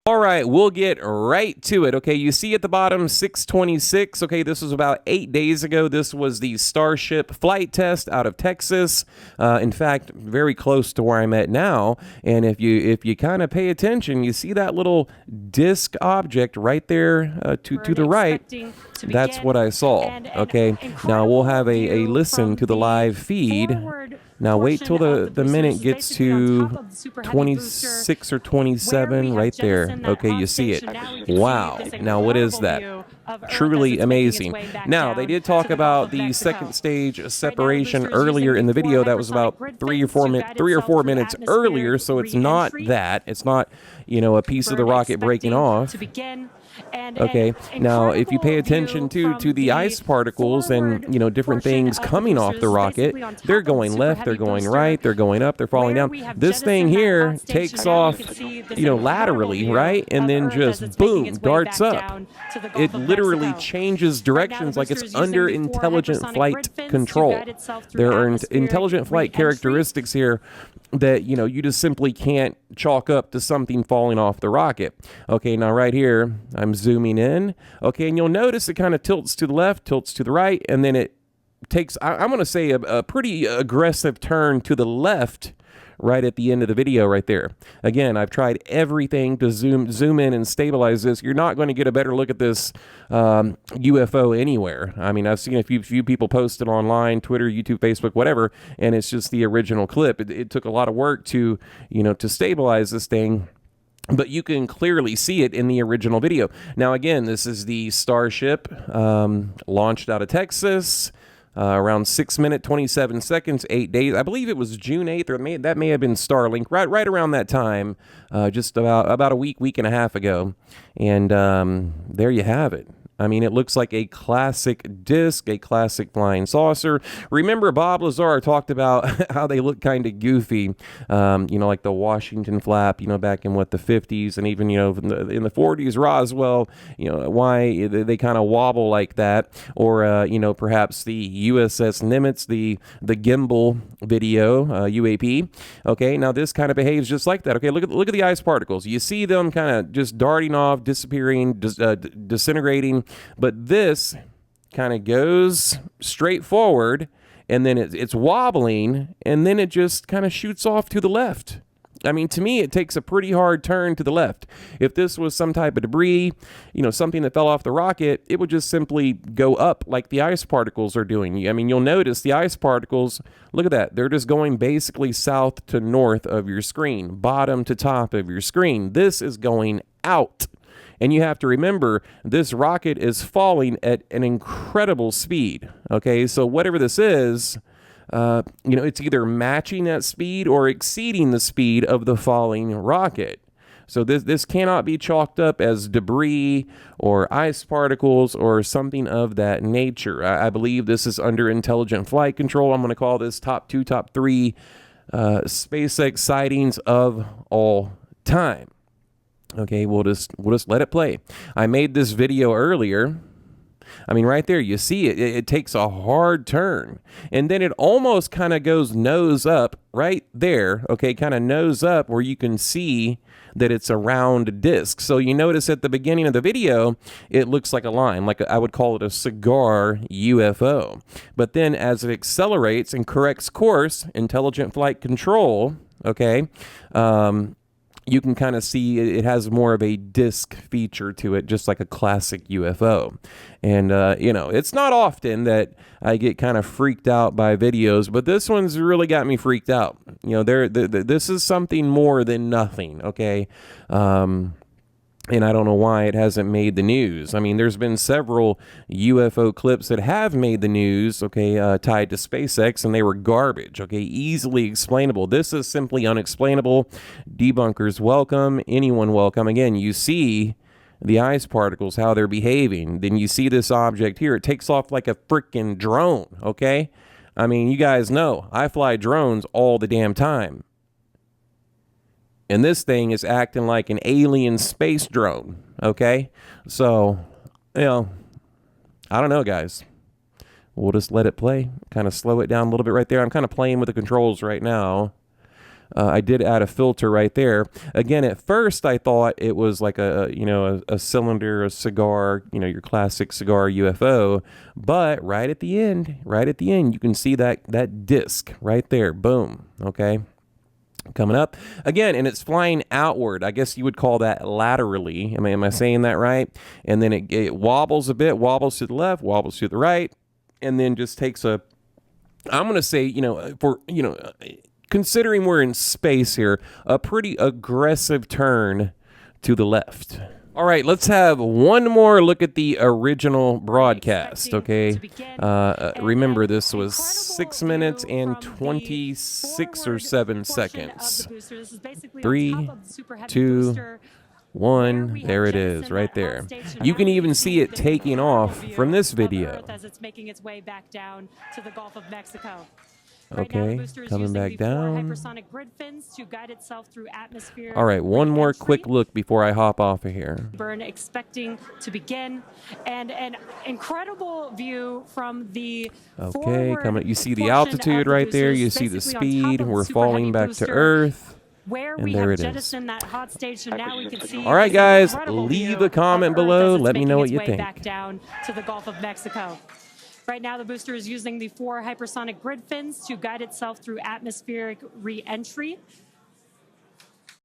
All right, we'll get right to it. Okay, you see at the bottom 626. Okay, this was about 8 days ago. This was the Starship flight test out of Texas. In fact, very close to where I'm at now. And if you kind of pay attention, you see that little disc object right there to the right. That's what I saw. Okay, now we'll have a listen to the live feed. Now wait till the minute gets to 26 or 27 right there. Okay, you see it. Wow. Now what is that? Truly amazing. Now they did talk about the second stage separation earlier in the video. That was about 3 or 4 minutes earlier, so it's not that. It's not, a piece of the rocket breaking off. Okay, now if you pay attention to the ice particles and different things coming off the rocket, they're going left, they're going right, they're going up, they're falling down. This thing here takes off laterally, right, and then just boom, darts up. It literally changes directions like it's under intelligent flight control. There are intelligent flight characteristics here that you just simply can't chalk up to something falling off the rocket. Okay, now right here I'm zooming in. Okay, and you'll notice it kind of tilts to the left, tilts to the right, and then it takes, I'm going to say, a pretty aggressive turn to the left right at the end of the video right there. Again, I've tried everything to zoom in and stabilize this. You're not going to get a better look at this UFO anywhere. I mean, I've seen a few people post it online, Twitter, YouTube, Facebook, whatever, and it's just the original clip. It took a lot of work to stabilize this thing, but you can clearly see it in the original video. Now, again, this is the Starship launched out of Texas. Around 6 minutes, 27 seconds, 8 days. I believe it was June 8th, or that may have been Starlink, right around that time, just about a week and a half ago. And there you have it. I mean, it looks like a classic disc, a classic flying saucer. Remember, Bob Lazar talked about how they look kind of goofy, like the Washington flap, back in the 50s, and even, in the 40s, Roswell, why they kind of wobble like that, or, perhaps the USS Nimitz, the gimbal video, UAP. Okay, now this kind of behaves just like that. Okay, look at the ice particles. You see them kind of just darting off, disappearing, disintegrating. But this kind of goes straight forward, and then it's wobbling, and then it just kind of shoots off to the left. I mean, to me, it takes a pretty hard turn to the left. If this was some type of debris, something that fell off the rocket, it would just simply go up like the ice particles are doing. I mean, you'll notice the ice particles, look at that. They're just going basically south to north of your screen, bottom to top of your screen. This is going out. And you have to remember, this rocket is falling at an incredible speed. Okay, so whatever this is, it's either matching that speed or exceeding the speed of the falling rocket. So this cannot be chalked up as debris or ice particles or something of that nature. I believe this is under intelligent flight control. I'm going to call this top 2, top 3 SpaceX sightings of all time. Okay, we'll just let it play. I made this video earlier. I mean, right there, you see it. It takes a hard turn, and then it almost kind of goes nose up right there. Okay, kind of nose up where you can see that it's a round disc. So you notice at the beginning of the video, it looks like a line, like I would call it a cigar UFO. But then as it accelerates and corrects course, intelligent flight control, okay, you can kind of see it has more of a disc feature to it, just like a classic UFO. And, it's not often that I get kind of freaked out by videos, but this one's really got me freaked out. This is something more than nothing, okay? And I don't know why it hasn't made the news. I mean, there's been several UFO clips that have made the news, okay, tied to SpaceX, and they were garbage, okay, easily explainable. This is simply unexplainable. Debunkers welcome, anyone welcome. Again, you see the ice particles, how they're behaving. Then you see this object here. It takes off like a freaking drone, okay? I mean, you guys know, I fly drones all the damn time. And this thing is acting like an alien space drone, okay? So, I don't know, guys. We'll just let it play. Kind of slow it down a little bit right there. I'm kind of playing with the controls right now. I did add a filter right there. Again, at first I thought it was like a cylinder, a cigar, your classic cigar UFO. But right at the end, you can see that disc right there. Boom. Okay. Coming up again, and it's flying outward. I guess you would call that laterally. Am I saying that right? And then it wobbles a bit, wobbles to the left, wobbles to the right, and then just takes a, I'm going to say, considering we're in space here, a pretty aggressive turn to the left. All right, let's have one more look at the original broadcast, okay? Remember, this was 6 minutes and 26 or 7 seconds. 3, 2, 1, there it is, right there. You can even see it taking off from this video. As it's making its way back down to the Gulf of Mexico. Okay, coming back down. Hypersonic grid fins to guide itself through atmosphere. All right, one more quick look before I hop off of here. Burn expecting to begin, and an incredible view from the coming. You see the altitude right there. You see the speed. We're falling back to Earth. Where we have jettisoned that hot stage, so now we can see. All right, guys, leave a comment below. Let me know what you think. Back down to the Gulf of Mexico. Right now, the booster is using the 4 hypersonic grid fins to guide itself through atmospheric re-entry.